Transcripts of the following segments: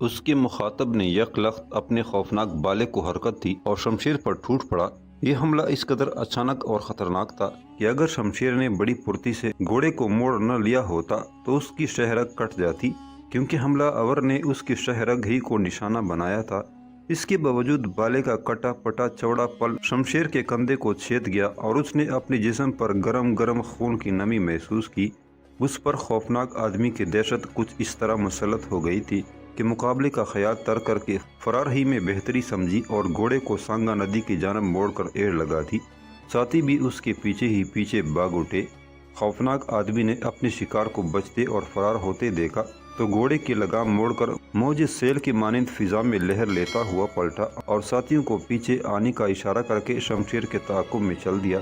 اس کے مخاطب نے یک لخت اپنے خوفناک بالے کو حرکت دی اور شمشیر پر ٹوٹ پڑا۔ یہ حملہ اس قدر اچانک اور خطرناک تھا کہ اگر شمشیر نے بڑی پھرتی سے گھوڑے کو موڑ نہ لیا ہوتا تو اس کی شہرگ کٹ جاتی، کیونکہ حملہ آور نے اس کی شہرگ ہی کو نشانہ بنایا تھا۔ اس کے باوجود بالے کا کٹا پٹا چوڑا پل شمشیر کے کندھے کو چھید گیا اور اس نے اپنے جسم پر گرم گرم خون کی نمی محسوس کی۔ اس پر خوفناک آدمی کی دہشت کچھ اس طرح مسلط ہو گئی تھی کہ مقابلے کا خیال ترک کر کے فرار ہی میں بہتری سمجھی اور گھوڑے کو سانگا ندی کی جانب موڑ کر ایڑ لگا دی۔ ساتھی بھی اس کے پیچھے ہی پیچھے بھاگ اٹھے۔ خوفناک آدمی نے اپنے شکار کو بچتے اور فرار ہوتے دیکھا تو گھوڑے کی لگام موڑ کر موج سیل کی مانند فضا میں لہر لیتا ہوا پلٹا اور ساتھیوں کو پیچھے آنے کا اشارہ کر کے شمشیر کے تعاقب میں چل دیا۔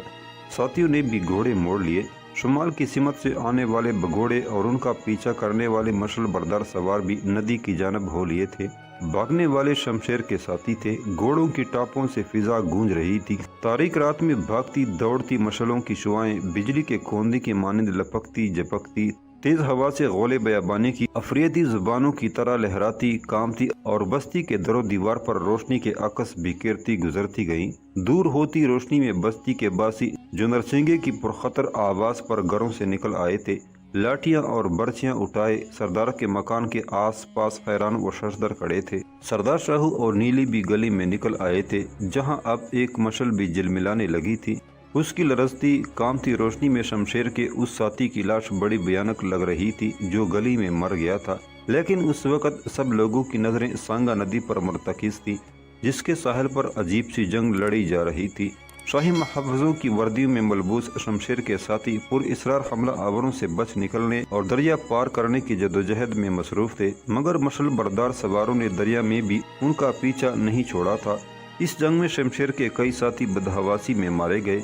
ساتھیوں نے بھی گھوڑے موڑ لیے۔ شمال کی سمت سے آنے والے بگھوڑے اور ان کا پیچھا کرنے والے مشل بردار سوار بھی ندی کی جانب ہو لیے تھے۔ بھاگنے والے شمشیر کے ساتھی تھے۔ گھوڑوں کی ٹاپوں سے فضا گونج رہی تھی۔ تاریک رات میں بھاگتی دوڑتی مشلوں کی شعاعیں بجلی کے کوندے کی مانند لپکتی جھپکتی، تیز ہوا سے غول بیابانی کی افریدی زبانوں کی طرح لہراتی کامتی اور بستی کے در و دیوار پر روشنی کے عکس بکھیرتی گزرتی گئیں۔ دور ہوتی روشنی میں بستی کے باسی جو نرسنگے کی پرخطر آواز پر گھروں سے نکل آئے تھے، لاٹھیاں اور برچیاں اٹھائے سردار کے مکان کے آس پاس حیران و ششدر کھڑے تھے۔ سردار شاہو اور نیلی بھی گلی میں نکل آئے تھے، جہاں اب ایک مشل بھی جلملانے لگی تھی۔ اس کی لرزتی کامتی روشنی میں شمشیر کے اس ساتھی کی لاش بڑی بھیانک لگ رہی تھی جو گلی میں مر گیا تھا، لیکن اس وقت سب لوگوں کی نظریں سانگا ندی پر مرتکز تھی، جس کے ساحل پر عجیب سی جنگ لڑی جا رہی تھی۔ شاہی محافظوں کی وردیوں میں ملبوس شمشیر کے ساتھی پر اصرار حملہ آوروں سے بچ نکلنے اور دریا پار کرنے کی جدوجہد میں مصروف تھے، مگر مشل بردار سواروں نے دریا میں بھی ان کا پیچھا نہیں چھوڑا تھا۔ اس جنگ میں شمشیر کے کئی ساتھی بدحواسی میں مارے گئے،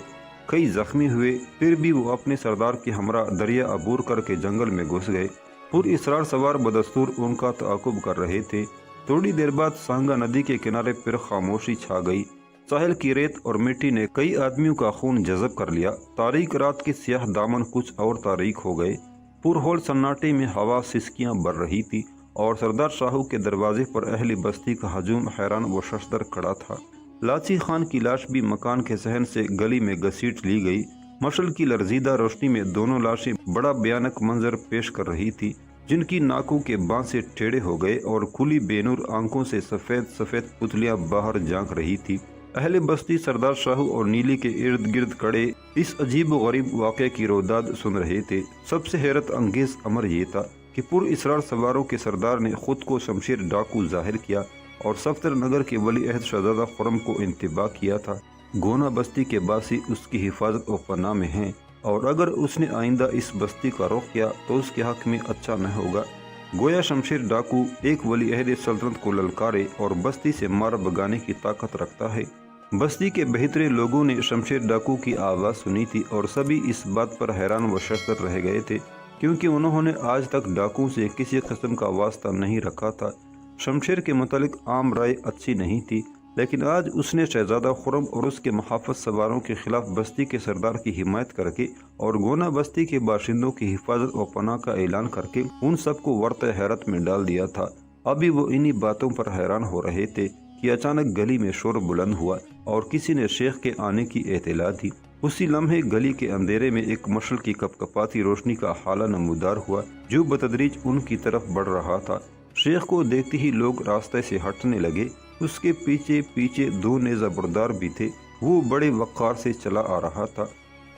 کئی زخمی ہوئے، پھر بھی وہ اپنے سردار کے ہمراہ دریا عبور کر کے جنگل میں گھس گئے۔ پر اصرار سوار بدستور ان کا تعاقب کر رہے تھے۔ تھوڑی دیر بعد سانگا ندی کے کنارے پر خاموشی چھا گئی۔ ساحل کی ریت اور مٹی نے کئی آدمیوں کا خون جذب کر لیا۔ تاریک رات کے سیاہ دامن کچھ اور تاریک ہو گئے۔ پر ہول سناٹے میں ہوا سسکیاں بر رہی تھی اور سردار شاہو کے دروازے پر اہل بستی کا ہجوم حیران و ششدر کھڑا تھا۔ لاچی خان کی لاش بھی مکان کے صحن سے گلی میں گھسیٹ لی گئی۔ مشل کی لرزیدہ روشنی میں دونوں لاشیں بڑا بھیانک منظر پیش کر رہی تھی، جن کی ناکوں کے باں سے ٹیڑھے ہو گئے اور کھلی بے نور آنکھوں سے سفید سفید پتلیاں باہر جھانک رہی تھی۔ اہل بستی سردار شاہو اور نیلی کے ارد گرد کھڑے اس عجیب و غریب واقعے کی روداد سن رہے تھے۔ سب سے حیرت انگیز امر یہ تھا کہ پر اسرار سواروں کے سردار نے خود کو شمشیر ڈاکو ظاہر کیا اور صفدر نگر کے ولی عہد شہزادہ خرم کو انتباہ کیا تھا۔ گونا بستی کے باسی اس کی حفاظت و پناہ میں ہیں، اور اگر اس نے آئندہ اس بستی کا رخ کیا تو اس کے حق میں اچھا نہ ہوگا۔ گویا شمشیر ڈاکو ایک ولی عہد سلطنت کو للکارے اور بستی سے مار بگانے کی طاقت رکھتا ہے۔ بستی کے بہترے لوگوں نے شمشیر ڈاکو کی آواز سنی تھی اور سبھی اس بات پر حیران و ششدر رہ گئے تھے، کیونکہ انہوں نے آج تک ڈاکو سے کسی قسم کا واسطہ نہیں رکھا تھا۔ شمشیر کے متعلق عام رائے اچھی نہیں تھی، لیکن آج اس نے شہزادہ خرم اور اس کے محافظ سواروں کے خلاف بستی کے سردار کی حمایت کر کے اور گونا بستی کے باشندوں کی حفاظت و پناہ کا اعلان کر کے ان سب کو ورطہ حیرت میں ڈال دیا تھا۔ ابھی وہ انہی باتوں پر حیران ہو رہے تھے کہ اچانک گلی میں شور بلند ہوا اور کسی نے شیخ کے آنے کی اطلاع دی۔ اسی لمحے گلی کے اندھیرے میں ایک مشل کی کپکپاتی روشنی کا حالہ نمودار ہوا جو بتدریج ان کی طرف بڑھ رہا تھا۔ شیخ کو دیکھتے ہی لوگ راستے سے ہٹنے لگے۔ اس کے پیچھے پیچھے دو نیزہ بردار بھی تھے۔ وہ بڑے وقار سے چلا آ رہا تھا۔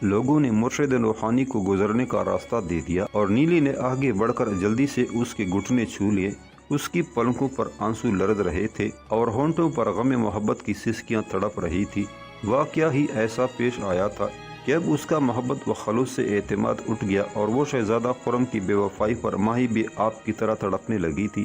لوگوں نے مرشد روحانی کو گزرنے کا راستہ دے دیا اور نیلی نے آگے بڑھ کر جلدی سے اس کے گھٹنے چھو لیے۔ اس کی پلکوں پر آنسو لرز رہے تھے اور ہونٹوں پر غم محبت کی سسکیاں تڑپ رہی تھی۔ واقعہ ہی ایسا پیش آیا تھا کہ اب اس کا محبت و خلوص سے اعتماد اٹھ گیا اور وہ شہزادہ خرم کی بے وفائی پر ماہی بھی آپ کی طرح تڑپنے لگی تھی۔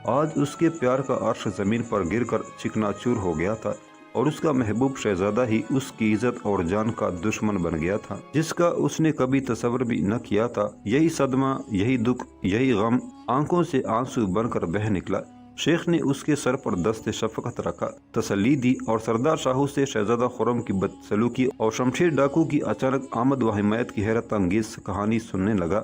آج اس کے پیار کا عرش زمین پر گر کر چکنا چور ہو گیا تھا اور اس کا محبوب شہزادہ ہی اس کی عزت اور جان کا دشمن بن گیا تھا، جس کا اس نے کبھی تصور بھی نہ کیا تھا۔ یہی صدمہ، یہی دکھ، یہی غم آنکھوں سے آنسو بن کر بہہ نکلا۔ شیخ نے اس کے سر پر دست شفقت رکھا، تسلی دی اور سردار شاہو سے شہزادہ خرم کی بدسلوکی اور شمشیر ڈاکو کی اچانک آمد و حمایت کی حیرت انگیز کہانی سننے لگا۔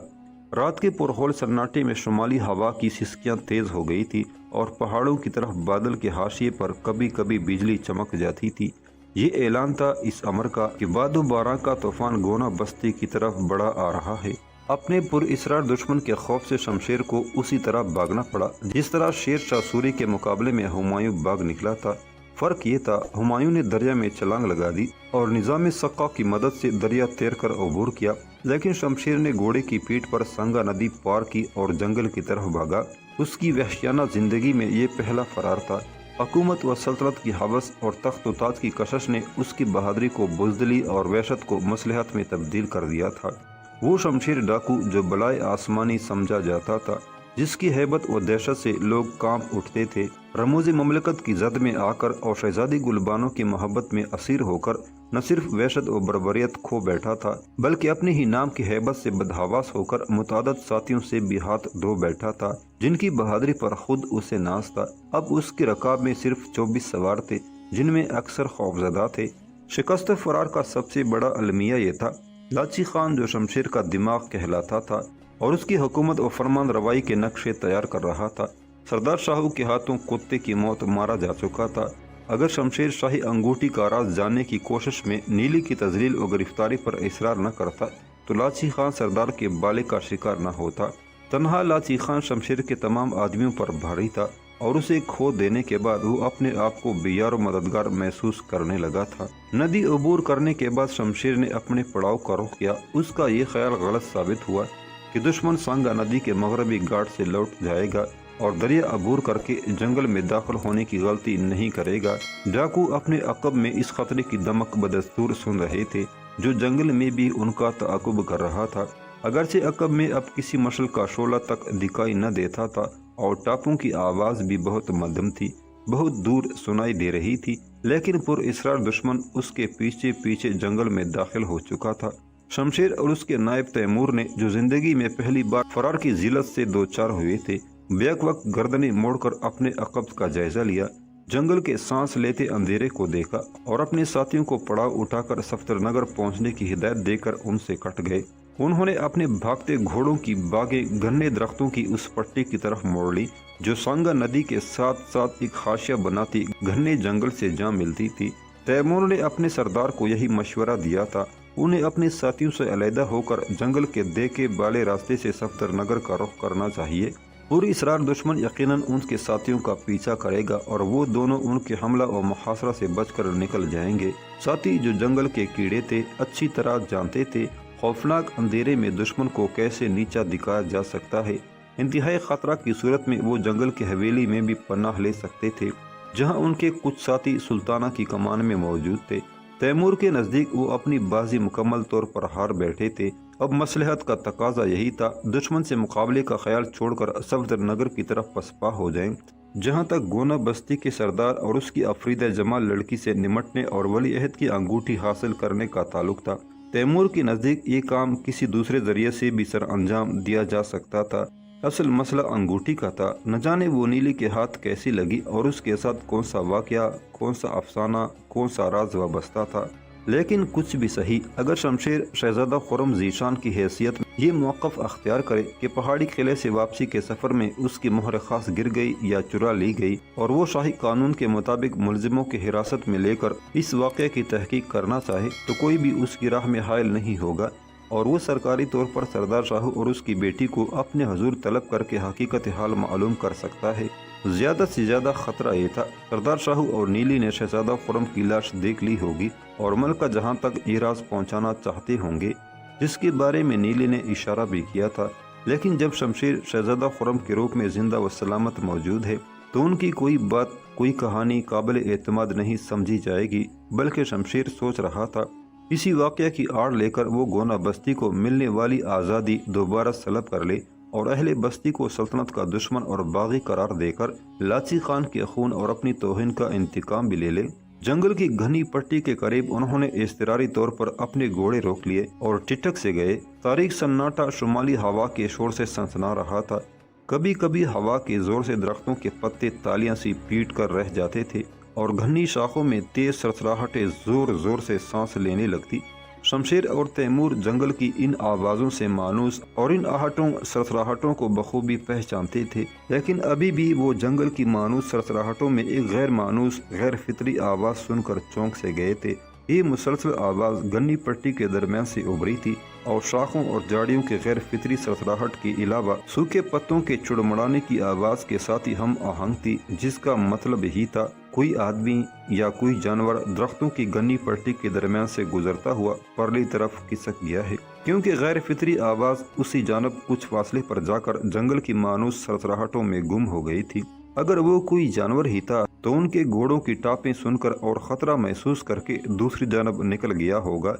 رات کے پرہول سناٹے میں شمالی ہوا کی سسکیاں تیز ہو گئی تھی और पहाड़ों की तरफ बादल के हाशिए पर कभी कभी बिजली चमक जाती थी। ये ऐलान था इस अमर का कि बादो बारां का तूफान गोना बस्ती की तरफ बढ़ा आ रहा है। अपने पुरइसरार दुश्मन के खौफ से शमशेर को उसी तरह भागना पड़ा जिस तरह शेर शाह सूरी के मुकाबले में हुमायूं भाग निकला था। फर्क ये था, हुमायूं ने दरिया में छलांग लगा दी और निजाम सक्का की मदद से दरिया तैर कर अबूर किया, लेकिन शमशेर ने घोड़े की पीठ पर संगा नदी पार की और जंगल की तरफ भागा। उसकी वहशियाना जिंदगी में ये पहला फरार था। हुकूमत व सल्तनत की हवस और तख्त व ताज की कशिश ने उसकी बहादुरी को बुज़दिली और वहशत को मसलहत में तब्दील कर दिया था। वो शमशेर डाकू जो बलाए आसमानी समझा जाता था, जिसकी हैबत व दहशत से लोग कांप उठते थे, रमूज़ ममलकत की जद में आकर और शहजादी गुलबानों की मोहब्बत में असीर होकर न सिर्फ वहशत व बर्बरियत खो बैठा था, बल्कि अपने ही नाम की हैबत से बदहवास होकर मुतादद साथियों से भी हाथ धो बैठा था, जिनकी बहादुरी पर खुद उसे नाज था। अब उसके रकाब में सिर्फ 24 सवार थे, जिनमें अक्सर खौफजदा थे। शिकस्त फरार का सबसे बड़ा अलमिया ये था, लाची खान जो शमशेर का दिमाग कहलाता था और उसकी हुकूमत और फरमान रवाई के नक्शे तैयार कर रहा था, सरदार शाहू के हाथों कुत्ते की मौत मारा जा चुका था। अगर शमशेर शाही अंगूठी का राज जानने की कोशिश में नीली की तजलील और गिरफ्तारी पर इसरार न करता तो लाची खान सरदार के बाले का शिकार न होता। तन्हा लाची खान शमशेर के तमाम आदमियों पर भारी था और उसे खो देने के बाद वो अपने आप को बेयार और मददगार महसूस करने लगा था। नदी अबूर करने के बाद शमशेर ने अपने पड़ाव का रुख किया। उसका ये ख्याल गलत साबित हुआ कि दुश्मन सांगा नदी के मगरबी घाट से लौट जाएगा और दरिया अबूर करके जंगल में दाखिल होने की गलती नहीं करेगा। डाकू अपने अकब में इस खतरे की दमक बदस्तूर सुन रहे थे जो जंगल में भी उनका तआकुब कर रहा था। अगरचे अकब में अब किसी मशल का शोला तक दिखाई न देता था और टापों की आवाज़ भी बहुत मध्यम थी, बहुत दूर सुनाई दे रही थी, लेकिन पुरइसरार दुश्मन उसके पीछे पीछे जंगल में दाखिल हो चुका था। शमशेर और उसके नायब तैमूर ने जो जिंदगी में पहली बार फरार की जिलत से दो चार हुए थे, बैक वक्त गर्दनें मोड़कर अपने अकब का जायजा लिया, जंगल के सांस लेते अंधेरे को देखा और अपने साथियों को पड़ाव उठाकर सफ्तरनगर पहुंचने की हिदायत देकर उनसे कट गए। उन्होंने अपने भागते घोड़ों की बागें घने दरख्तों की उस पट्टी की तरफ मोड़ ली जो सांगा नदी के साथ साथ एक हाशिया बनाती घने जंगल से जा मिलती थी। तैमूर ने अपने सरदार को यही मशवरा दिया था, उन्हें अपने साथियों से अलहदा होकर जंगल के देखे बाले रास्ते से सफ्तरनगर का रुख करना चाहिए। पुरइसरार दुश्मन यकीनन उनके साथियों का पीछा करेगा और वो दोनों उनके हमला और मुहासरा से बचकर निकल जाएंगे। साथी जो जंगल के कीड़े थे अच्छी तरह जानते थे खौफनाक अंधेरे में दुश्मन को कैसे नीचा दिखाया जा सकता है। इंतहाई खतरा की सूरत में वो जंगल की हवेली में भी पनाह ले सकते थे जहां उनके कुछ साथी सुल्ताना की कमान में मौजूद थे। तैमूर के नज़दीक वो अपनी बाजी मुकम्मल तौर पर हार बैठे थे। अब मसलहत का तकाजा यही था, दुश्मन से मुकाबले का ख्याल छोड़कर सफ्दरनगर की तरफ पसपा हो जाएं। जहां तक गोना बस्ती के सरदार और उसकी अफरीदा जमाल लड़की से निमटने और वली अहद की अंगूठी हासिल करने का ताल्लुक था, तैमूर के नज़दीक ये काम किसी दूसरे जरिए से भी सर अंजाम दिया जा सकता था। असल मसला अंगूठी का था। न जाने वो नीली के हाथ कैसी लगी और उसके साथ कौन सा वाकया, कौन सा अफसाना, कौन सा राज वाबस्ता था। लेकिन कुछ भी सही, अगर शमशेर शहजादा खुर्रम ज़ीशान की हैसियत में ये मौक़िफ़ अख्तियार करे कि पहाड़ी किले से वापसी के सफ़र में उसकी मोहर ख़ास गिर गई या चुरा ली गई और वो शाही कानून के मुताबिक मुलजिमों की हिरासत में लेकर इस वाक़े की तहकीक करना चाहे तो कोई भी उसकी राह में हायल नहीं होगा और वो सरकारी तौर पर सरदार शाहू और उसकी बेटी को अपने हजूर तलब करके हकीकत हाल मालूम कर सकता है। ज़्यादा से ज़्यादा ख़तरा ये था, सरदार शाहू और नीली ने शहजादा खुर्रम की लाश देख ली होगी और मलका जहां तक ये राज पहुंचाना चाहते होंगे जिसके बारे में नीली ने इशारा भी किया था। लेकिन जब शमशेर शहजादा खुर्रम के रूप में जिंदा व सलामत मौजूद है तो उनकी कोई बात, कोई कहानी काबिल एतमाद नहीं समझी जाएगी। बल्कि शमशेर सोच रहा था इसी वाक़या की आड़ लेकर वो गोना बस्ती को मिलने वाली आज़ादी दोबारा सलब कर ले और अहले बस्ती को सल्तनत का दुश्मन और बागी करार देकर लाची खान के खून और अपनी तौहीन का इंतकाम भी ले ले। जंगल की घनी पट्टी के करीब उन्होंने इज़्तिरारी तौर पर अपने घोड़े रोक लिए और टिटक से गए। तारीख सन्नाटा शुमाली हवा के शोर से सनसना रहा था। कभी कभी हवा के जोर से दरख्तों के पत्ते तालियां सी पीट कर रह जाते थे और घनी शाखों में तेज सरसराहटें जोर जोर से सांस लेने लगती। शमशेर और तैमूर जंगल की इन आवाज़ों से मानूस और इन आहटों सरसराहटों को बखूबी पहचानते थे, लेकिन अभी भी वो जंगल की मानूस सरसराहटों में एक गैर मानूस गैर फितरी आवाज़ सुनकर चौंक से गए थे। ये मुसलसल आवाज़ गन्नी पट्टी के दरमियान से उभरी थी और शाखों और झाड़ियों के गैर फितरी सरसराहट के अलावा सूखे पत्तों के चुड़मुड़ाने की आवाज़ के साथ ही हम आहंग थी, जिसका मतलब ही था कोई आदमी या कोई जानवर दरख्तों की गन्नी पट्टी के दरमियान से गुजरता हुआ परली तरफ खिसक गया है, क्योंकि गैर फितरी आवाज़ उसी जानब कुछ फासले पर जाकर जंगल की मानूस सरसराहटों में गुम हो गई थी। अगर वो कोई जानवर ही था तो उनके घोड़ों की टापें सुनकर और खतरा महसूस करके दूसरी जानब निकल गया होगा।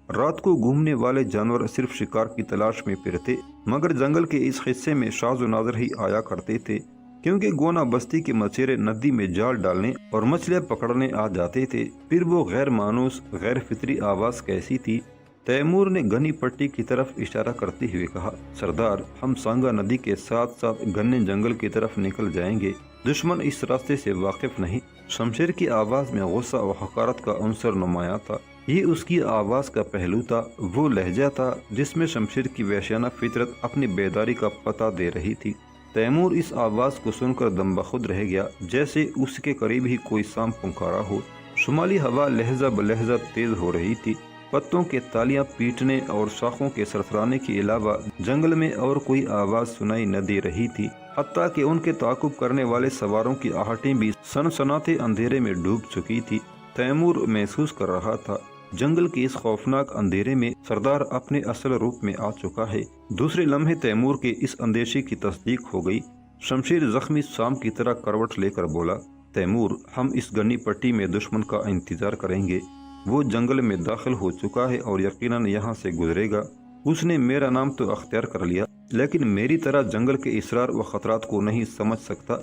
रात को घूमने वाले जानवर सिर्फ शिकार की तलाश में फिरते, मगर जंगल के इस हिस्से में शाज़ो नाज़र ही आया करते थे, क्योंकि गोना बस्ती के मछेरे नदी में जाल डालने और मछलियाँ पकड़ने आ जाते थे। फिर वो गैर मानूस गैर फितरी आवाज़ कैसी थी? तैमूर ने गनी पट्टी की तरफ इशारा करते हुए कहा, सरदार, हम सांगा नदी के साथ साथ घने जंगल की तरफ निकल जाएंगे। दुश्मन इस रास्ते से वाकिफ नहीं। शमशेर की आवाज़ में गुस्सा और हकारत का अंसर नुमाया था। ये उसकी आवाज़ का पहलू था, वो लहजा था जिसमें शमशेर की वहशियाना फितरत अपनी बेदारी का पता दे रही थी। तैमूर इस आवाज़ को सुनकर दम बखुद रह गया, जैसे उसके करीब ही कोई सांप पुकारा हो। शुमाली हवा लहजा बलहजा तेज हो रही थी। पत्तों के तालियां पीटने और शाखों के सरसराने के अलावा जंगल में और कोई आवाज़ सुनाई न दे रही थी। हत्ता कि उनके ताकुब करने वाले सवारों की आहटें भी सनसनाते अंधेरे में डूब चुकी थी। तैमूर महसूस कर रहा था, जंगल के इस खौफनाक अंधेरे में सरदार अपने असल रूप में आ चुका है। दूसरे लम्हे तैमूर के इस अंदेशे की तस्दीक हो गई। शमशेर जख्मी शाम की तरह करवट लेकर बोला, तैमूर, हम इस गनी पट्टी में दुश्मन का इंतजार करेंगे। वो जंगल में दाखिल हो चुका है और यकीनन यहाँ से गुजरेगा। उसने मेरा नाम तो अख्तियार कर लिया, लेकिन मेरी तरह जंगल के इसरार व खतरात को नहीं समझ सकता।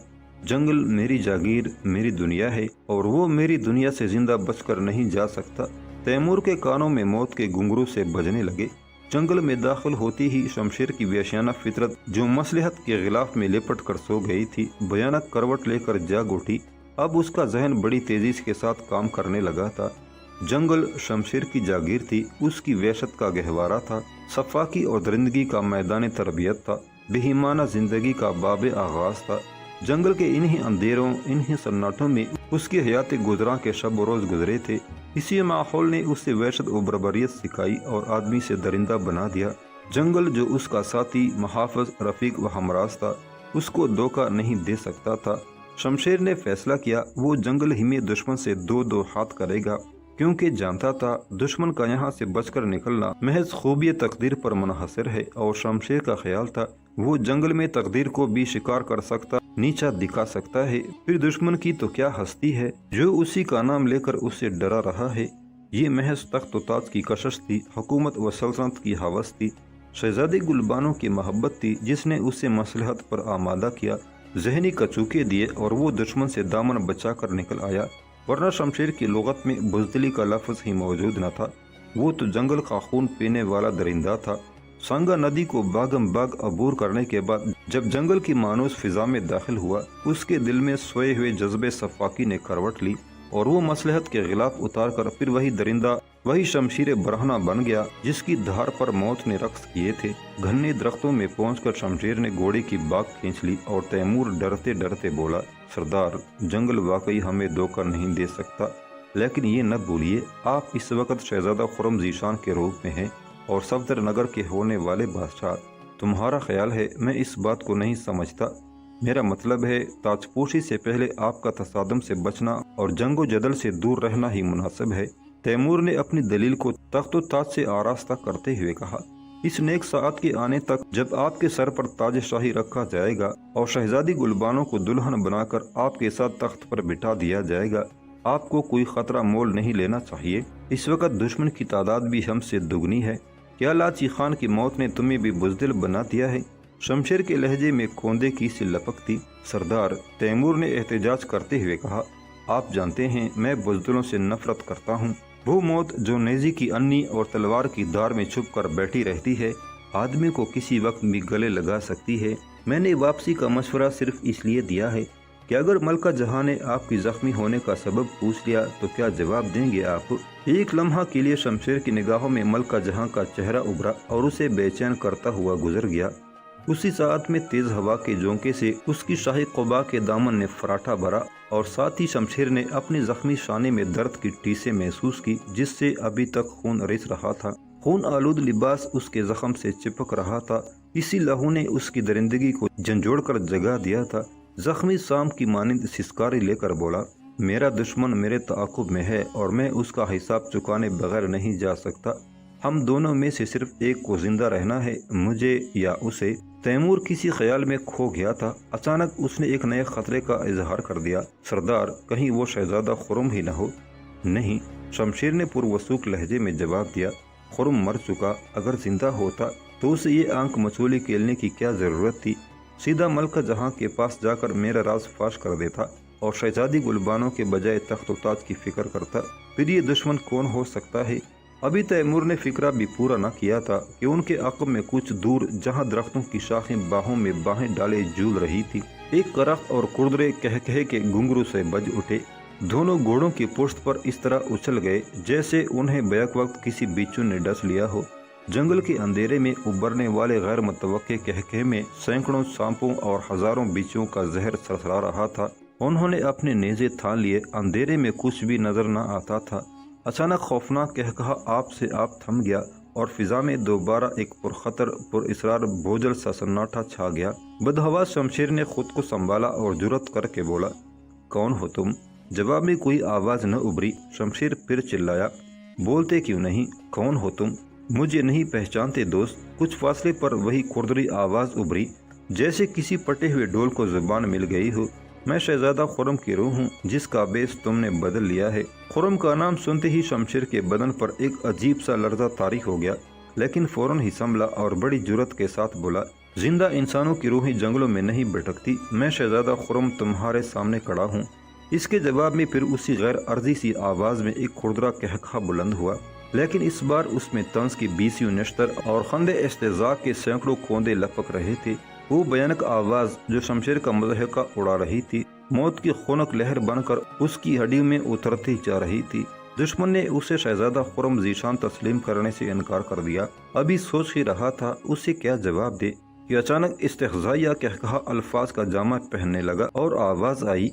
जंगल मेरी जागीर, मेरी दुनिया है और वो मेरी दुनिया से जिंदा बचकर नहीं जा सकता। तैमूर के कानों में मौत के घुंघरू से बजने लगे। जंगल में दाखिल होती ही शमशेर की वहशियाना फितरत, जो मसलहत के खिलाफ में लिपट कर सो गई थी, भयानक करवट लेकर जाग उठी। अब उसका जहन बड़ी तेजी के साथ काम करने लगा था। जंगल शमशेर की जागीर थी, उसकी वहशत का गहवारा था, सफाकी और दरिंदगी का मैदान तरबियत था, बेईमाना जिंदगी का बाब आगाज था। जंगल के इन्हीं अंधेरों, इन्हीं सन्नाटों में उसकी हयात गुजरा के शब रोज गुजरे थे। इसी माहौल ने उससे वहशत और बर्बरियत सिखाई और आदमी से दरिंदा बना दिया। जंगल जो उसका साथी, मुहाफ़िज़, रफ़ीक व हमराज था, उसको धोखा नहीं दे सकता था। शमशेर ने फैसला किया, वो जंगल ही में दुश्मन से दो दो हाथ करेगा, क्योंकि जानता था दुश्मन का यहाँ से बचकर निकलना महज खूबी तकदीर पर मुनहसर है। और शमशेर का ख्याल था वो जंगल में तकदीर को भी शिकार कर सकता, नीचा दिखा सकता है। फिर दुश्मन की तो क्या हस्ती है जो उसी का नाम लेकर उससे डरा रहा है। ये महज तख्त व ताज की कशिश थी, हुकूमत व सल्तनत की हवस थी, शहजादी गुलबानों की मोहब्बत थी जिसने उसे मसलहत पर आमादा किया, जहनी कचूके दिए और वो दुश्मन से दामन बचा कर निकल आया। वरना शमशेर की लुगत में बुज़दिली का लफ्ज़ ही मौजूद न था। वो तो जंगल का खून पीने वाला दरिंदा था। सांगा नदी को बागम बाग अबूर करने के बाद जब जंगल की मानूस फिजा में दाखिल हुआ, उसके दिल में सोए हुए जज्बे सफाकी ने करवट ली और वो मसलहत के खिलाफ उतार कर फिर वही दरिंदा, वही शमशीर बरहना बन गया जिसकी धार पर मौत ने रक्स किए थे। घने दरख्तों में पहुंचकर शमशेर ने घोड़े की बाग खींच ली और तैमूर डरते डरते बोला, सरदार, जंगल वाकई हमें धोखा नहीं दे सकता, लेकिन ये न भूलिए आप इस वक्त शहजादा खुर्रम ज़ीशान के रूप में हैं और सफदर नगर के होने वाले बादशाह। तुम्हारा ख्याल है मैं इस बात को नहीं समझता। मेरा मतलब है ताजपोशी से पहले आपका तसादम से बचना और जंगो जदल से दूर रहना ही मुनासिब है। तैमूर ने अपनी दलील को तख्त ताज से आरास्ता करते हुए कहा, इस नेक साथ के आने तक जब आपके सर पर ताज शाही रखा जाएगा और शहजादी गुलबानों को दुल्हन बनाकर आपके साथ तख्त पर बिठा दिया जाएगा, आपको कोई खतरा मोल नहीं लेना चाहिए। इस वक्त दुश्मन की तादाद भी हमसे दुगनी है। क्या लाची खान की मौत ने तुम्हें भी बुज़दिल बना दिया है? शमशेर के लहजे में कोंदे की सी लपक थी। सरदार, तैमूर ने एहतजाज करते हुए कहा, आप जानते हैं मैं बुज़दिलों से नफरत करता हूँ। वो मौत जो नेज़ी की अन्नी और तलवार की धार में छुप कर बैठी रहती है, आदमी को किसी वक्त भी गले लगा सकती है। मैंने वापसी का मशवरा सिर्फ इसलिए दिया है کہ اگر ملکہ جہاں نے آپ کی زخمی ہونے کا سبب پوچھ لیا تو کیا جواب دیں گے آپ؟ ایک لمحہ کے لیے شمشیر کی نگاہوں میں ملکہ جہاں کا چہرہ ابھرا اور اسے بے چین کرتا ہوا گزر گیا۔ اسی ساعت میں تیز ہوا کے جھونکے سے اس کی شاہی قبا کے دامن نے فراٹا بھرا اور ساتھ ہی شمشیر نے اپنی زخمی شانے میں درد کی ٹیسیں محسوس کی جس سے ابھی تک خون رس رہا تھا۔ خون آلود لباس اس کے زخم سے چپک رہا تھا، اسی لہو نے اس کی درندگی کو جھنجھوڑ کر جگا دیا تھا۔ زخمی سام کی مانند سسکاری لے کر بولا، میرا دشمن میرے تعاقب میں ہے اور میں اس کا حساب چکانے بغیر نہیں جا سکتا۔ ہم دونوں میں سے صرف ایک کو زندہ رہنا ہے، مجھے یا اسے۔ تیمور کسی خیال میں کھو گیا تھا۔ اچانک اس نے ایک نئے خطرے کا اظہار کر دیا، سردار کہیں وہ شہزادہ خرم ہی نہ ہو؟ نہیں، شمشیر نے پروسوک لہجے میں جواب دیا، خرم مر چکا، اگر زندہ ہوتا تو اسے یہ آنکھ مچولی کھیلنے کی کیا ضرورت تھی؟ سیدھا ملکہ جہاں کے پاس جا کر میرا راز فاش کر دیتا اور شہزادی گلبانوں کے بجائے تخت و تاج کی فکر کرتا۔ پھر یہ دشمن کون ہو سکتا ہے؟ ابھی تیمور نے فکرہ بھی پورا نہ کیا تھا کہ ان کے عقب میں کچھ دور جہاں درختوں کی شاخیں باہوں میں باہیں ڈالے جھول رہی تھی، ایک کرخت اور کردرے کہہ کے گھنگرو سے بج اٹھے۔ دونوں گھوڑوں کی پشت پر اس طرح اچھل گئے جیسے انہیں بیک وقت کسی بیچو نے ڈس لیا ہو۔ جنگل کے اندھیرے میں ابھرنے والے غیر متوقع کہکہے میں سینکڑوں سانپوں اور ہزاروں بیچوں کا زہر سرسرا رہا تھا۔ انہوں نے اپنے نیزے تھام لیے، اندھیرے میں کچھ بھی نظر نہ آتا تھا۔ اچانک خوفناک کہکہا آپ سے آپ تھم گیا اور فضا میں دوبارہ ایک پرخطر پر اسرار بوجھل سا سناٹا چھا گیا۔ بدحواس شمشیر نے خود کو سنبھالا اور جرأت کر کے بولا، کون ہو تم؟ جواب میں کوئی آواز نہ ابھری۔ شمشیر پھر چلایا، بولتے کیوں نہیں؟ کون ہو تم؟ مجھے نہیں پہچانتے دوست؟ کچھ فاصلے پر وہی کردری آواز ابھری، جیسے کسی پٹے ہوئے ڈول کو زبان مل گئی ہو۔ میں شہزادہ خرم کی روح ہوں جس کا بیس تم نے بدل لیا ہے۔ خرم کا نام سنتے ہی شمشیر کے بدن پر ایک عجیب سا لرزہ طاری ہو گیا، لیکن فوراً ہی سنبھلا اور بڑی جرأت کے ساتھ بولا، زندہ انسانوں کی روحیں جنگلوں میں نہیں بھٹکتی، میں شہزادہ خرم تمہارے سامنے کھڑا ہوں۔ اس کے جواب میں پھر اسی غیر عرضی سی آواز میں ایک کھردرا کہکہا بلند ہوا، لیکن اس بار اس میں طنز کی بیسیوں نشتر اور خندے استہزاء کے سینکڑوں کوندے لپک رہے تھے۔ وہ بھیانک آواز جو شمشیر کا مضحکہ اڑا رہی تھی، موت کی خنک لہر بن کر اس کی ہڈیوں میں اترتی جا رہی تھی۔ دشمن نے اسے شہزادہ خرم ذیشان تسلیم کرنے سے انکار کر دیا۔ ابھی سوچ ہی رہا تھا اسے کیا جواب دے کہ اچانک استہزائیہ کہکہا الفاظ کا جامہ پہننے لگا اور آواز آئی،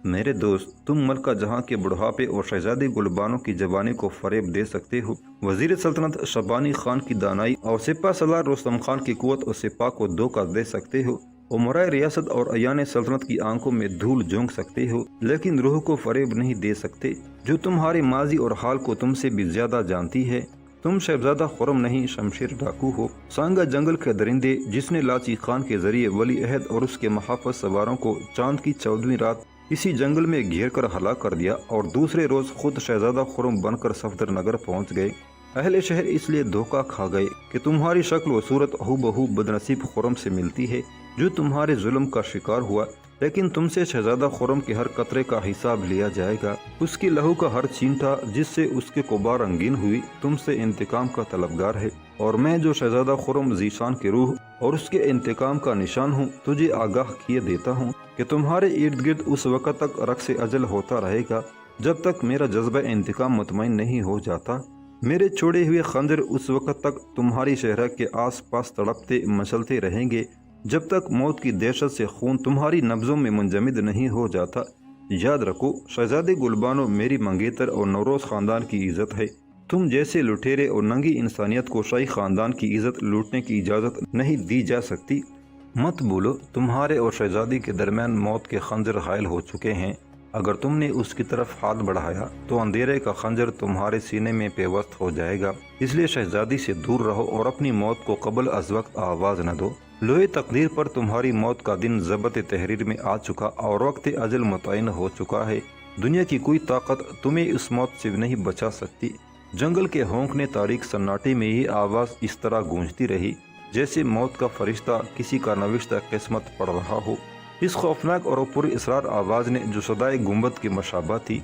میرے دوست تم ملکہ جہاں کے بڑھاپے اور شہزادی گلبانوں کی جوانی کو فریب دے سکتے ہو، وزیر سلطنت شبانی خان کی دانائی اور سپہ سالار رستم خان کی قوت اور سپاہ کو دھوکہ دے سکتے ہو، امراء ریاست اور ایان سلطنت کی آنکھوں میں دھول جھونک سکتے ہو، لیکن روح کو فریب نہیں دے سکتے جو تمہارے ماضی اور حال کو تم سے بھی زیادہ جانتی ہے۔ تم شہزادہ خرم نہیں، شمشیر ڈاکو ہو، سانگا جنگل کے درندے جس نے لاچی خان کے ذریعے ولی عہد اور اس کے محافظ سواروں کو چاند کی 14ویں رات اسی جنگل میں گھیر کر ہلاک کر دیا اور دوسرے روز خود شہزادہ خرم بن کر صفدر نگر پہنچ گئے۔ اہل شہر اس لیے دھوکہ کھا گئے کہ تمہاری شکل و صورت ہو بہو بدنصیب خرم سے ملتی ہے جو تمہارے ظلم کا شکار ہوا، لیکن تم سے شہزادہ خرم کے ہر قطرے کا حساب لیا جائے گا۔ اس کی لہو کا ہر چینٹا جس سے اس کے قبا رنگین ہوئی تم سے انتقام کا طلبگار ہے، اور میں جو شہزادہ خرم ذیشان کی روح اور اس کے انتقام کا نشان ہوں تجھے آگاہ کیے دیتا ہوں کہ تمہارے ارد گرد اس وقت تک رقص اجل ہوتا رہے گا جب تک میرا جذبہ انتقام مطمئن نہیں ہو جاتا۔ میرے چھوڑے ہوئے خنجر اس وقت تک تمہاری شہرہ کے آس پاس تڑپتے مچلتے رہیں گے جب تک موت کی دہشت سے خون تمہاری نبضوں میں منجمد نہیں ہو جاتا۔ یاد رکھو شہزادے گلبانو میری منگیتر اور نوروز خاندان کی عزت ہے، تم جیسے لٹیرے اور ننگی انسانیت کو شاہی خاندان کی عزت لوٹنے کی اجازت نہیں دی جا سکتی۔ مت بھولو تمہارے اور شہزادی کے درمیان موت کے خنجر حائل ہو چکے ہیں، اگر تم نے اس کی طرف ہاتھ بڑھایا تو اندھیرے کا خنجر تمہارے سینے میں پیوست ہو جائے گا، اس لیے شہزادی سے دور رہو اور اپنی موت کو قبل از وقت آواز نہ دو۔ لوہے تقدیر پر تمہاری موت کا دن ضبط تحریر میں آ چکا اور وقت اجل متعین ہو چکا ہے، دنیا کی کوئی طاقت تمہیں اس موت سے نہیں بچا سکتی۔ جنگل کے ہونکنے تاریک سناٹے میں یہ آواز اس طرح گونجتی رہی جیسے موت کا فرشتہ کسی کا نوشتہ قسمت پڑھ رہا ہو۔ اس خوفناک اور پر اسرار آواز نے جو صدائے گنبد کی مشابہ تھی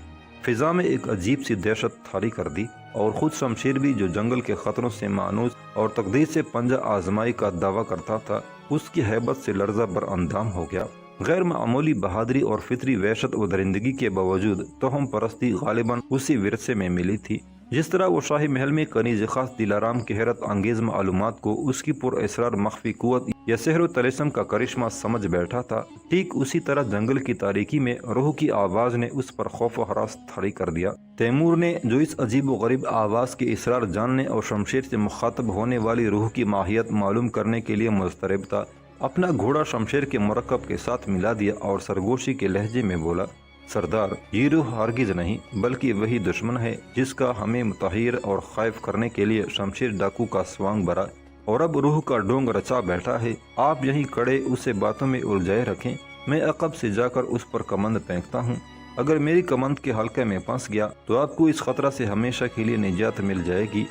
فضا میں ایک عجیب سی دہشت طاری کر دی، اور خود شمشیر بھی جو جنگل کے خطروں سے مانوس اور تقدیر سے پنجہ آزمائی کا دعویٰ کرتا تھا اس کی ہیبت سے لرزہ بر اندام ہو گیا۔ गैर मामूली बहादुरी और फितरी वहशत व दरिंदगी के बावजूद तोहम परस्ती गालिबन उसी विरसे में मिली थी। जिस तरह वो शाही महल में कनीज खास दिलाराम की हैरत अंगेज मालूमात को उसकी पुरअसरार मख्फी कुव्वत या सहर तलस्सुम का करिश्मा समझ बैठा था, ठीक उसी तरह जंगल की तारीकी में रूह की आवाज ने उस पर खौफ व हरास तारी कर दिया। तैमूर ने, जो इस अजीब व गरीब आवाज के इसरार जानने और शमशेर से मुखातब होने वाली रूह की माहियत मालूम करने के लिए मुस्तरब था, अपना घोड़ा शमशेर के मरकब के साथ मिला दिया और सरगोशी के लहजे में बोला, सरदार, ये रूह हरगिज नहीं बल्कि वही दुश्मन है जिसका हमें मुतहय्यर और खौफ करने के लिए शमशेर डाकू का स्वांग भरा और अब रूह का डोंग रचा बैठा है। आप यहीं खड़े उसे बातों में उलझाए रखें, मैं अकब से जाकर उस पर कमंद फेंकता हूँ। अगर मेरी कमंद के हल्के में फंस गया तो आपको इस खतरा से हमेशा के लिए निजात मिल जाएगी।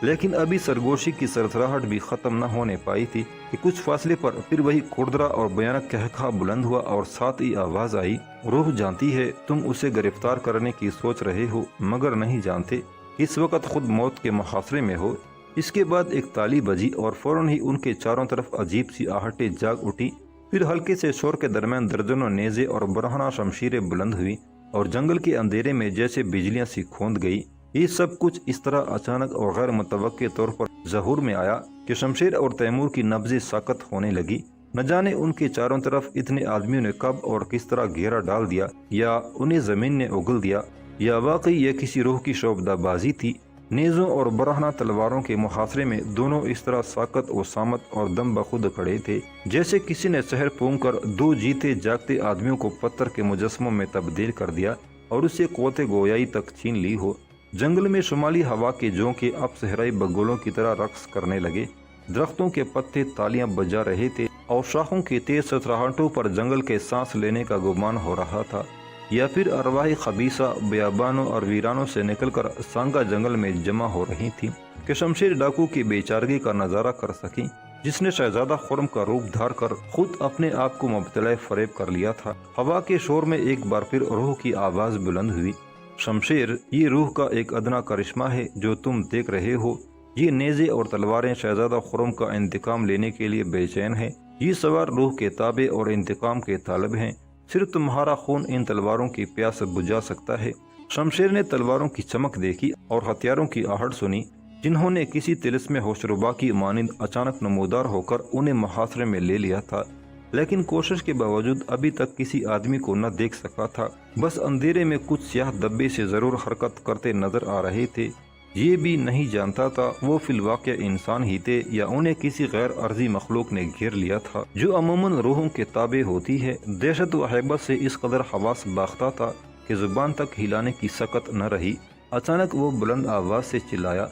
लेकिन अभी सरगोशी की सरसराहट भी खत्म न होने पाई थी कि कुछ फासले पर फिर वही खुरदरा और भयानक कहका बुलंद हुआ और साथ ही आवाज आई, रूह जानती है तुम उसे गिरफ्तार करने की सोच रहे हो, मगर नहीं जानते इस वक्त खुद मौत के मुहासरे में हो। इसके बाद एक ताली बजी और फौरन ही उनके चारों तरफ अजीब सी आहटें जाग उठी। फिर हल्के से शोर के दरमियान दर्जनों नेज़े और बरहना शमशीरें बुलंद हुई और जंगल के अंधेरे में जैसे बिजलियां सी खोंद गई। ये सब कुछ इस तरह अचानक और गैर मुतवक्के तौर पर ज़हूर में आया कि शमशेर और तैमूर की नब्ज़ें साकत होने लगी। न जाने उनके चारों तरफ इतने आदमियों ने कब और किस तरह घेरा डाल दिया, या उन्हें ज़मीन ने उगल दिया, या वाकई यह किसी रूह की शोबदाबाजी थी। नेज़ों और बरहना तलवारों के मुहासरे में दोनों इस तरह साकत और सामत और दम बखुद खड़े थे जैसे किसी ने शहर पूंग कर दो जीते जागते आदमियों को पत्थर के मुजस्मों में तब्दील कर दिया और उसे क़ुव्वत गोयाई तक छीन ली हो। जंगल में शुमाली हवा के झोंके अब सहराई बगुलों की तरह रक्स करने लगे। दरख्तों के पत्ते तालियां बजा रहे थे और शाखों की तेज सतराहटों पर जंगल के सांस लेने का गुमान हो रहा था, या फिर अरवाही खबीसा बयाबानों और वीरानों से निकलकर सांगा जंगल में जमा हो रही थी कि शमशेर डाकू की बेचारगी का नजारा कर सकें, जिसने शहजादा खुर्रम का रूप धार कर खुद अपने आप को मुब्तला फरेब कर लिया था। हवा के शोर में एक बार फिर रूह की आवाज बुलंद हुई, शमशेर, ये रूह का एक अदना करिश्मा है जो तुम देख रहे हो। ये नेज़े और तलवारें शहजादा खुर्रम का इंतकाम लेने के लिए बेचैन हैं। ये सवार रूह के ताबे और इंतकाम के तालब हैं। सिर्फ तुम्हारा खून इन तलवारों की प्यास बुझा सकता है। शमशेर ने तलवारों की चमक देखी और हथियारों की आहट सुनी, जिन्होंने किसी तिलिस्म होशरुबा की मानिंद अचानक नमूदार होकर उन्हें मुहासरे में ले लिया था। लेकिन कोशिश के बावजूद अभी तक किसी आदमी को न देख सका था। बस अंधेरे में कुछ स्याह धब्बे से जरूर हरकत करते नजर आ रहे थे। ये भी नहीं जानता था वो फिलवाक़या इंसान ही थे या उन्हें किसी गैर अर्जी मखलूक ने घेर लिया था जो अमूमन रूहों के ताबे होती है। दहशत व हैबत से इस कदर हवास बाख्ता था कि जुबान तक हिलाने की सकत न रही। अचानक वो बुलंद आवाज से चिल्लाया,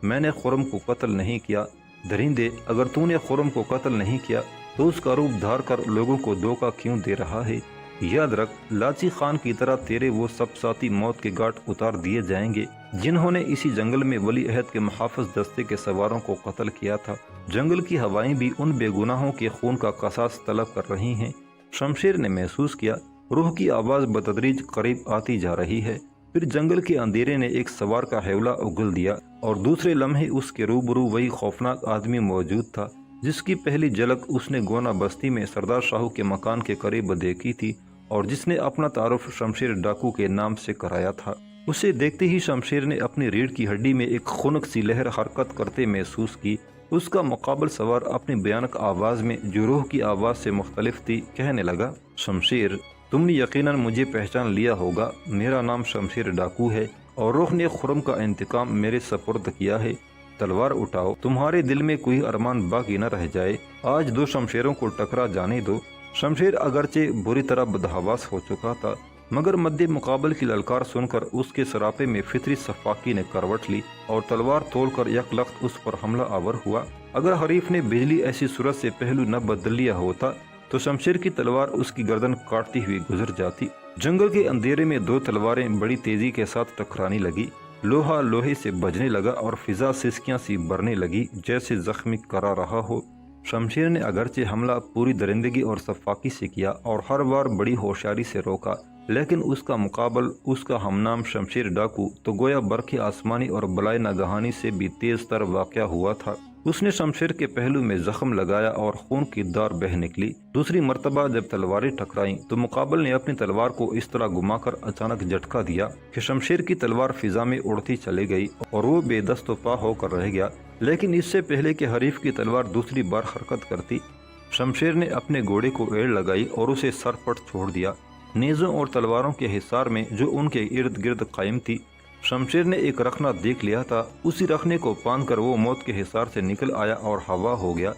मैंने खुर्रम को कत्ल नहीं किया। दरिंदे, अगर तूने खुर्रम को कत्ल नहीं किया तो उसका रूप धार कर लोगों को धोखा क्यों दे रहा है? याद रख, लाची खान की तरह तेरे वो सब साथी मौत के घाट उतार दिए जाएंगे जिन्होंने इसी जंगल में वली अहद के मुहाफ़िज़ दस्ते के सवारों को कत्ल किया था। जंगल की हवाएं भी उन बेगुनाहों के खून का कसास तलब कर रही हैं। शमशेर ने महसूस किया रूह की आवाज़ बतदरीज करीब आती जा रही है। फिर जंगल के अंधेरे ने एक सवार का हैवला उगल दिया और दूसरे लम्हे उसके रूबरू वही खौफनाक आदमी मौजूद था जिसकी पहली झलक उसने गोना बस्ती में सरदार शाहू के मकान के करीब देखी थी और जिसने अपना तारुफ शमशेर डाकू के नाम से कराया था। उसे देखते ही शमशेर ने अपनी रीढ़ की हड्डी में एक खुनक सी लहर हरकत करते महसूस की। उसका मुकाबल सवार अपनी भयानक आवाज में जो रूह की आवाज से मुख्तलिफ थी कहने लगा, शमशेर, तुमने यकीनन मुझे पहचान लिया होगा। मेरा नाम शमशेर डाकू है और रूह ने खुर्रम का इंतकाम मेरे सपुर्द किया है। तलवार उठाओ, तुम्हारे दिल में कोई अरमान बाकी न रह जाए। आज दो शमशेरों को टकरा जाने दो। शमशेर अगरचे बुरी तरह बदहवास हो चुका था, मगर मध्य मुकाबल की ललकार सुनकर उसके सरापे में फितरी सफाकी ने करवट ली और तलवार तोड़कर यकलख्त उस पर हमला आवर हुआ। अगर हरीफ ने बिजली ऐसी सूरत से पहलू न बदल लिया होता तो शमशेर की तलवार उसकी गर्दन काटती हुई गुजर जाती। जंगल के अंधेरे में दो तलवारें बड़ी तेजी के साथ टकराने लगी। लोहा लोहे से बजने लगा और फिजा सिसकियां सी भरने लगी जैसे जख्मी करा रहा हो। शमशेर ने अगरचे हमला पूरी दरिंदगी और सफाकी से किया और हर बार बड़ी होशियारी से रोका, लेकिन उसका मुकाबल उसका हमनाम शमशेर डाकू तो गोया बरखे आसमानी और बलाए नगहानी से भी तेज तर वाक़या हुआ था। اس نے شمشیر کے پہلو میں زخم لگایا اور خون کی دار بہہ نکلی۔ دوسری مرتبہ جب تلواریں ٹکرائیں تو مقابل نے اپنی تلوار کو اس طرح گھما کر اچانک جھٹکا دیا کہ شمشیر کی تلوار فضا میں اڑتی چلی گئی اور وہ بے دست و پا ہو کر رہ گیا۔ لیکن اس سے پہلے کہ حریف کی تلوار دوسری بار حرکت کرتی، شمشیر نے اپنے گھوڑے کو ایڑ لگائی اور اسے سر پٹ چھوڑ دیا۔ نیزوں اور تلواروں کے حصار میں جو ان کے ارد گرد قائم تھی، شمشیر نے ایک رخنہ دیکھ لیا تھا۔ اسی رخنے کو پان کر وہ موت کے حصار سے نکل آیا اور ہوا ہو گیا۔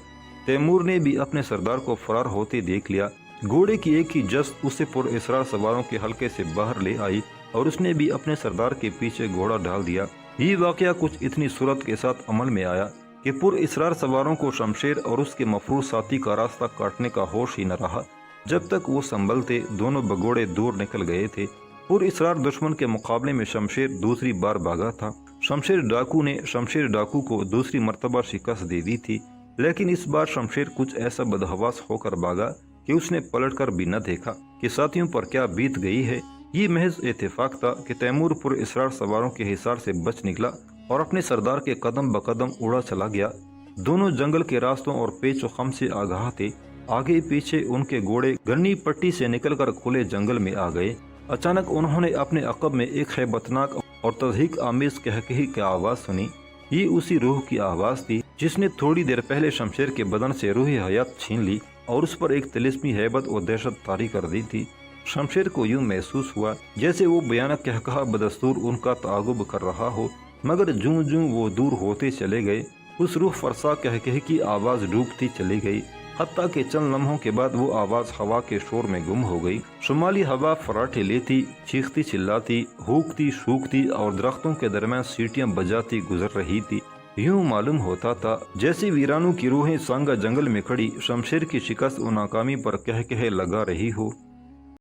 تیمور نے بھی اپنے سردار کو فرار ہوتے دیکھ لیا۔ گھوڑے کی ایک ہی جست اسے پر اسرار سواروں کے حلقے سے باہر لے آئی اور اس نے بھی اپنے سردار کے پیچھے گھوڑا ڈال دیا۔ یہ واقعہ کچھ اتنی صورت کے ساتھ عمل میں آیا کہ پر اسرار سواروں کو شمشیر اور اس کے مفروض ساتھی کا راستہ کاٹنے کا ہوش ہی نہ رہا۔ جب تک وہ سنبھلتے دونوں بگوڑے دور نکل گئے تھے۔ پر اسرار دشمن کے مقابلے میں شمشیر دوسری بار بھاگا تھا۔ شمشیر ڈاکو نے شمشیر ڈاکو کو دوسری مرتبہ شکست دے دی تھی، لیکن اس بار شمشیر کچھ ایسا بدحواس ہو کر بھاگا کہ اس نے پلٹ کر بھی نہ دیکھا کہ ساتھیوں پر کیا بیت گئی ہے۔ یہ محض اتفاق تھا کہ تیمور پر اسرار سواروں کے حصار سے بچ نکلا اور اپنے سردار کے قدم بقدم اڑا چلا گیا۔ دونوں جنگل کے راستوں اور پیچ و خم سے آگاہ تھے۔ آگے پیچھے ان کے گھوڑے گرنی پٹی سے نکل کر کھلے جنگل میں آ گئے۔ اچانک انہوں نے اپنے عقب میں ایک ہیبتناک اور تضحیک آمیز قہقہی کی آواز سنی۔ یہ اسی روح کی آواز تھی جس نے تھوڑی دیر پہلے شمشیر کے بدن سے روح حیات چھین لی اور اس پر ایک طلسمی ہیبت و دہشت طاری کر دی تھی۔ شمشیر کو یوں محسوس ہوا جیسے وہ بیانہ قہقہا بدستور ان کا تعاقب کر رہا ہو، مگر جوں جوں وہ دور ہوتے چلے گئے اس روح فرسا قہقہے کی آواز ڈوبتی چلی گئی، حتیٰ کہ چند لمحوں کے بعد وہ آواز ہوا کے شور میں گم ہو گئی۔ شمالی ہوا فراٹے لیتی، چیختی چلاتی، ہونکتی شوکتی اور درختوں کے درمیان سیٹیاں بجاتی گزر رہی تھی۔ یوں معلوم ہوتا تھا جیسے ویرانوں کی روحیں سانگا جنگل میں کھڑی شمشیر کی شکست و ناکامی پر قہقہے لگا رہی ہو۔